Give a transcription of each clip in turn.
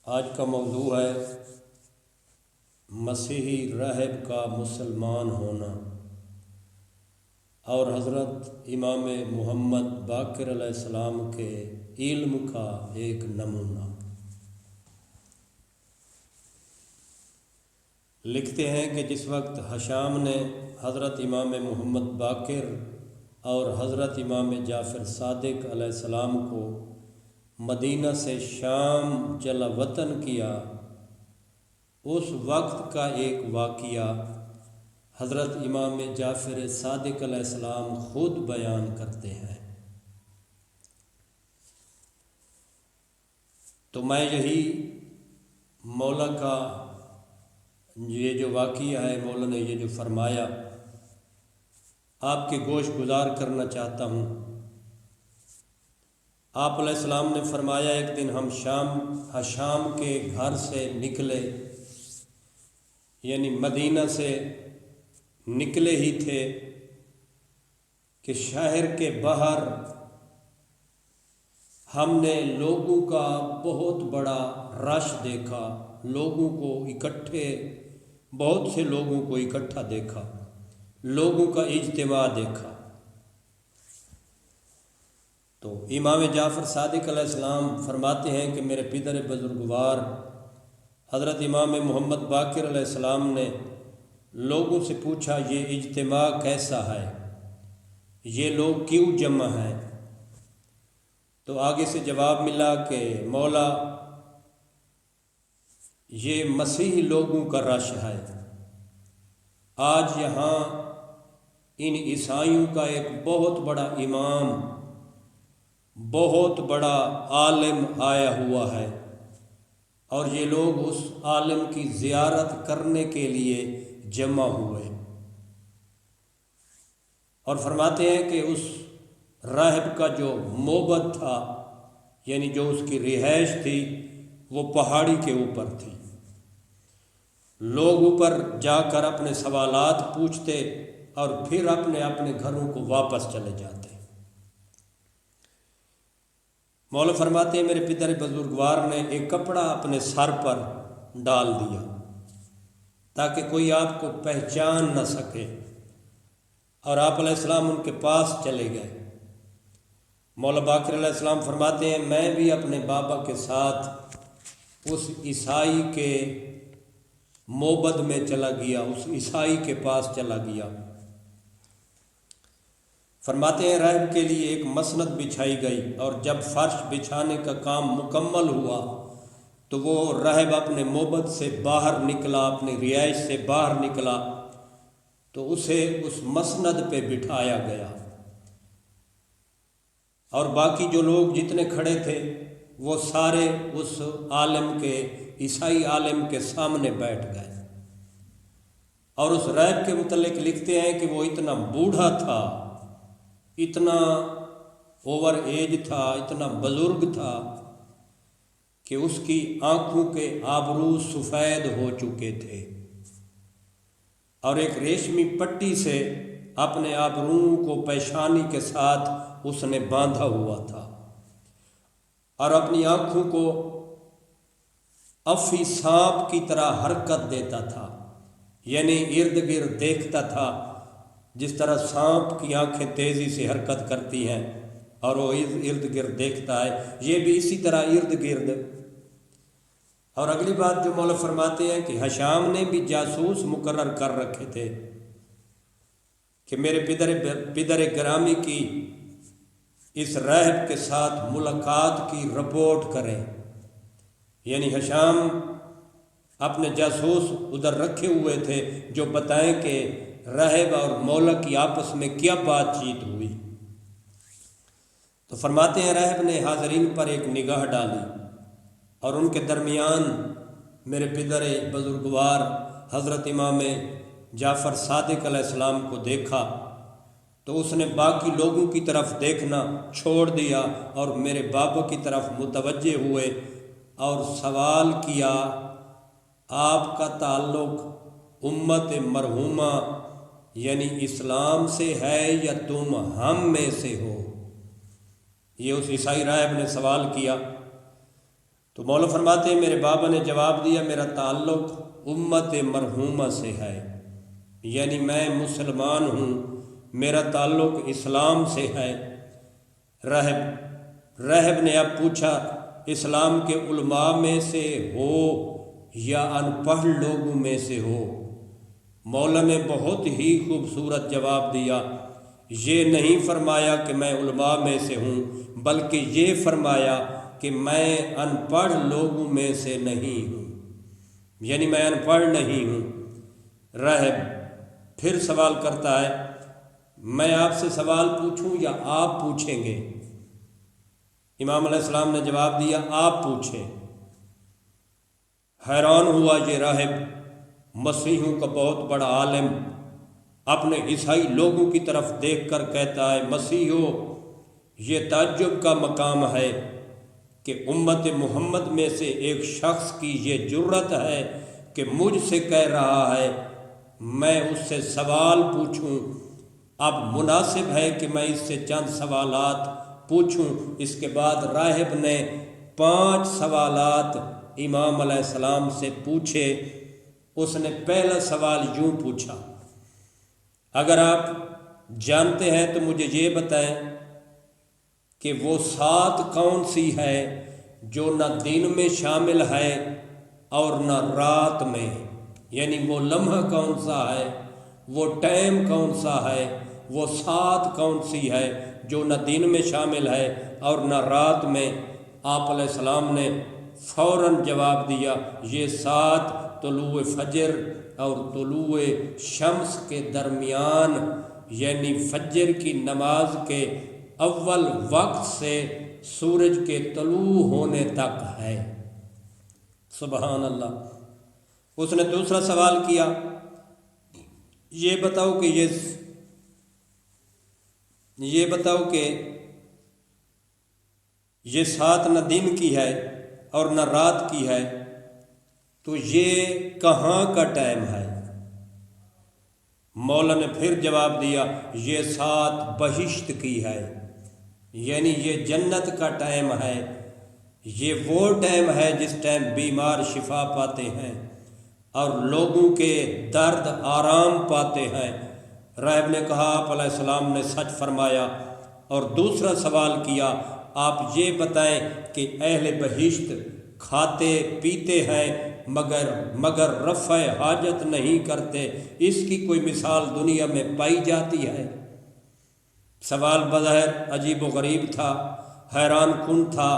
آج کا موضوع ہے مسیحی راہب کا مسلمان ہونا اور حضرت امام محمد باقر علیہ السلام کے علم کا ایک نمونہ۔ لکھتے ہیں کہ جس وقت ہشام نے حضرت امام محمد باقر اور حضرت امام جعفر صادق علیہ السلام کو مدینہ سے شام جلا وطن کیا، اس وقت کا ایک واقعہ حضرت امام جعفر صادق علیہ السلام خود بیان کرتے ہیں۔ تو میں یہی مولا کا یہ جو واقعہ ہے، مولا نے یہ جو فرمایا، آپ کے گوش گزار کرنا چاہتا ہوں۔ آپ علیہ السلام نے فرمایا، ایک دن ہم ہشام کے گھر سے نکلے، یعنی مدینہ سے نکلے ہی تھے کہ شہر کے باہر ہم نے لوگوں کا بہت بڑا رش دیکھا، لوگوں کو اکٹھے، بہت سے لوگوں کو اکٹھا دیکھا، لوگوں کا اجتماع دیکھا۔ تو امام جعفر صادق علیہ السلام فرماتے ہیں کہ میرے پدر بزرگوار حضرت امام محمد باقر علیہ السلام نے لوگوں سے پوچھا، یہ اجتماع کیسا ہے، یہ لوگ کیوں جمع ہیں؟ تو آگے سے جواب ملا کہ مولا یہ مسیحی لوگوں کا رش ہے، آج یہاں ان عیسائیوں کا ایک بہت بڑا امام، بہت بڑا عالم آیا ہوا ہے، اور یہ لوگ اس عالم کی زیارت کرنے کے لیے جمع ہوئے۔ اور فرماتے ہیں کہ اس راہب کا جو موبد تھا، یعنی جو اس کی رہائش تھی، وہ پہاڑی کے اوپر تھی۔ لوگ اوپر جا کر اپنے سوالات پوچھتے اور پھر اپنے اپنے گھروں کو واپس چلے جاتے۔ مولا فرماتے ہیں میرے پدر بزرگوار نے ایک کپڑا اپنے سر پر ڈال دیا تاکہ کوئی آپ کو پہچان نہ سکے، اور آپ علیہ السلام ان کے پاس چلے گئے۔ مولا باقر علیہ السلام فرماتے ہیں میں بھی اپنے بابا کے ساتھ اس عیسائی کے موبد میں چلا گیا، اس عیسائی کے پاس چلا گیا۔ فرماتے ہیں راہب کے لیے ایک مسند بچھائی گئی، اور جب فرش بچھانے کا کام مکمل ہوا تو وہ راہب اپنے موبد سے باہر نکلا، اپنی رہائش سے باہر نکلا، تو اسے اس مسند پہ بٹھایا گیا، اور باقی جو لوگ جتنے کھڑے تھے وہ سارے اس عالم کے، عیسائی عالم کے سامنے بیٹھ گئے۔ اور اس راہب کے متعلق لکھتے ہیں کہ وہ اتنا بوڑھا تھا، اتنا اوور ایج تھا، اتنا بزرگ تھا کہ اس کی آنکھوں کے آبرو سفید ہو چکے تھے، اور ایک ریشمی پٹی سے اپنے آبروؤں کو پیشانی کے ساتھ اس نے باندھا ہوا تھا، اور اپنی آنکھوں کو افی سانپ کی طرح حرکت دیتا تھا، یعنی ارد گرد دیکھتا تھا جس طرح سانپ کی آنکھیں تیزی سے حرکت کرتی ہیں اور وہ ارد گرد دیکھتا ہے، یہ بھی اسی طرح ارد گرد۔ اور اگلی بات جو مولا فرماتے ہیں کہ ہشام نے بھی جاسوس مقرر کر رکھے تھے کہ میرے پدر گرامی کی اس راہب کے ساتھ ملاقات کی رپورٹ کریں، یعنی ہشام اپنے جاسوس ادھر رکھے ہوئے تھے جو بتائیں کہ راہب اور مولا کی آپس میں کیا بات چیت ہوئی۔ تو فرماتے ہیں راہب نے حاضرین پر ایک نگاہ ڈالی اور ان کے درمیان میرے پدر بزرگوار حضرت امام جعفر صادق علیہ السلام کو دیکھا، تو اس نے باقی لوگوں کی طرف دیکھنا چھوڑ دیا اور میرے بابا کی طرف متوجہ ہوئے اور سوال کیا، آپ کا تعلق امت مرحومہ یعنی اسلام سے ہے یا تم ہم میں سے ہو؟ یہ اس عیسائی راہب نے سوال کیا۔ تو مولا فرماتے ہیں میرے بابا نے جواب دیا میرا تعلق امت مرحومہ سے ہے، یعنی میں مسلمان ہوں، میرا تعلق اسلام سے ہے۔ راہب نے اب پوچھا اسلام کے علماء میں سے ہو یا ان پڑھ لوگوں میں سے ہو؟ مولا نے بہت ہی خوبصورت جواب دیا، یہ نہیں فرمایا کہ میں علماء میں سے ہوں، بلکہ یہ فرمایا کہ میں ان پڑھ لوگوں میں سے نہیں ہوں، یعنی میں ان پڑھ نہیں ہوں۔ راہب پھر سوال کرتا ہے میں آپ سے سوال پوچھوں یا آپ پوچھیں گے؟ امام علیہ السلام نے جواب دیا آپ پوچھیں۔ حیران ہوا یہ راہب، مسیحوں کا بہت بڑا عالم، اپنے عیسائی لوگوں کی طرف دیکھ کر کہتا ہے مسیحو، یہ تعجب کا مقام ہے کہ امت محمد میں سے ایک شخص کی یہ جرت ہے کہ مجھ سے کہہ رہا ہے میں اس سے سوال پوچھوں۔ اب مناسب ہے کہ میں اس سے چند سوالات پوچھوں۔ اس کے بعد راہب نے 5 سوالات امام علیہ السلام سے پوچھے۔ اس نے پہلا سوال یوں پوچھا، اگر آپ جانتے ہیں تو مجھے یہ بتائیں کہ وہ سات کون سی ہے جو نہ دن میں شامل ہے اور نہ رات میں، یعنی وہ لمحہ کون سا ہے، وہ ٹائم کون سا ہے، وہ سات کون سی ہے جو نہ دن میں شامل ہے اور نہ رات میں؟ آپ علیہ السلام نے فوراً جواب دیا یہ سات طلوع فجر اور طلوع شمس کے درمیان، یعنی فجر کی نماز کے اول وقت سے سورج کے طلوع ہونے تک ہے۔ سبحان اللہ۔ اس نے دوسرا سوال کیا یہ بتاؤ کہ یہ سات نہ دن کی ہے اور نہ رات کی ہے تو یہ کہاں کا ٹائم ہے؟ مولا نے پھر جواب دیا یہ سات بہشت کی ہے، یعنی یہ جنت کا ٹائم ہے، یہ وہ ٹائم ہے جس ٹائم بیمار شفا پاتے ہیں اور لوگوں کے درد آرام پاتے ہیں۔ راہب نے کہا آپ علیہ السلام نے سچ فرمایا، اور دوسرا سوال کیا آپ یہ بتائیں کہ اہل بہشت کھاتے پیتے ہیں مگر رفع حاجت نہیں کرتے، اس کی کوئی مثال دنیا میں پائی جاتی ہے؟ سوال بظاہر عجیب و غریب تھا، حیران کن تھا،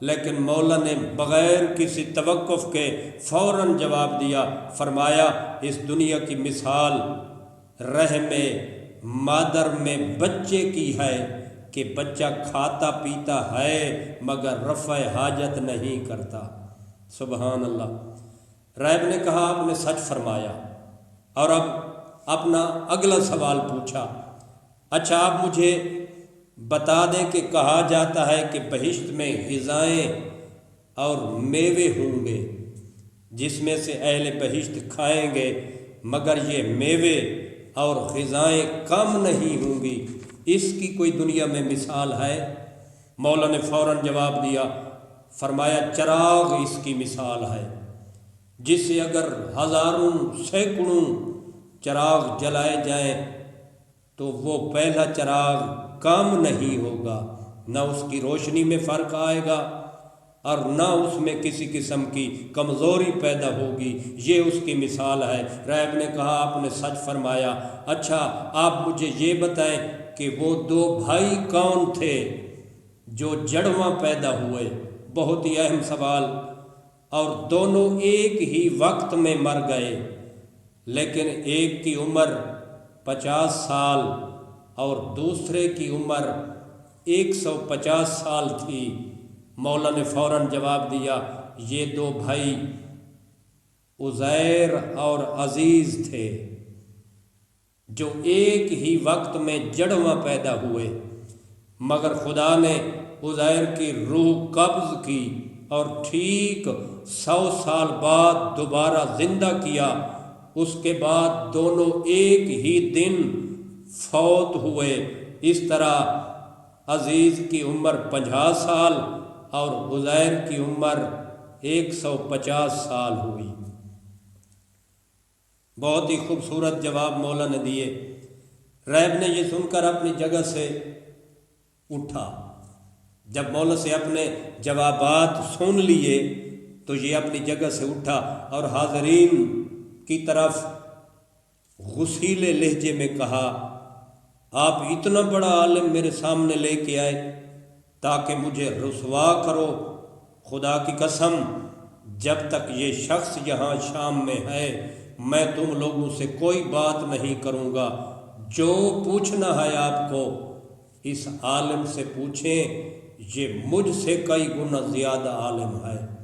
لیکن مولا نے بغیر کسی توقف کے فوراً جواب دیا، فرمایا اس دنیا کی مثال رحم مادر میں بچے کی ہے کہ بچہ کھاتا پیتا ہے مگر رفع حاجت نہیں کرتا۔ سبحان اللہ۔ راہب نے کہا آپ نے سچ فرمایا، اور اب اپنا اگلا سوال پوچھا، اچھا آپ مجھے بتا دیں کہ کہا جاتا ہے کہ بہشت میں غذائیں اور میوے ہوں گے جس میں سے اہل بہشت کھائیں گے، مگر یہ میوے اور غذائیں کم نہیں ہوں گی، اس کی کوئی دنیا میں مثال ہے؟ مولا نے فوراً جواب دیا، فرمایا چراغ اس کی مثال ہے، جس سے اگر ہزاروں سینکڑوں چراغ جلائے جائیں تو وہ پہلا چراغ کام نہیں ہوگا، نہ اس کی روشنی میں فرق آئے گا اور نہ اس میں کسی قسم کی کمزوری پیدا ہوگی، یہ اس کی مثال ہے۔ راہب نے کہا آپ نے سچ فرمایا، اچھا آپ مجھے یہ بتائیں کہ وہ 2 بھائی کون تھے جو جڑواں پیدا ہوئے؟ بہت ہی اہم سوال، اور دونوں ایک ہی وقت میں مر گئے، لیکن ایک کی عمر 50 سال اور دوسرے کی عمر 150 سال تھی۔ مولا نے فوراً جواب دیا یہ 2 بھائی عزیر اور عزیز تھے جو ایک ہی وقت میں جڑواں پیدا ہوئے، مگر خدا نے عزیر کی روح قبض کی اور ٹھیک 100 سال بعد دوبارہ زندہ کیا، اس کے بعد دونوں ایک ہی دن فوت ہوئے۔ اس طرح عزیز کی عمر 50 سال اور عزیر کی عمر 150 سال ہوئی۔ بہت ہی خوبصورت جواب مولا نے دیے۔ ریب نے یہ سن کر اپنی جگہ سے اٹھا۔ جب مولا سے اپنے جوابات سن لیے تو یہ اپنی جگہ سے اٹھا اور حاضرین کی طرف غسیلے لہجے میں کہا، آپ اتنا بڑا عالم میرے سامنے لے کے آئے تاکہ مجھے رسوا کرو؟ خدا کی قسم، جب تک یہ شخص یہاں شام میں ہے میں تم لوگوں سے کوئی بات نہیں کروں گا۔ جو پوچھنا ہے آپ کو اس عالم سے پوچھیں، یہ مجھ سے کئی گنا زیادہ عالم ہے۔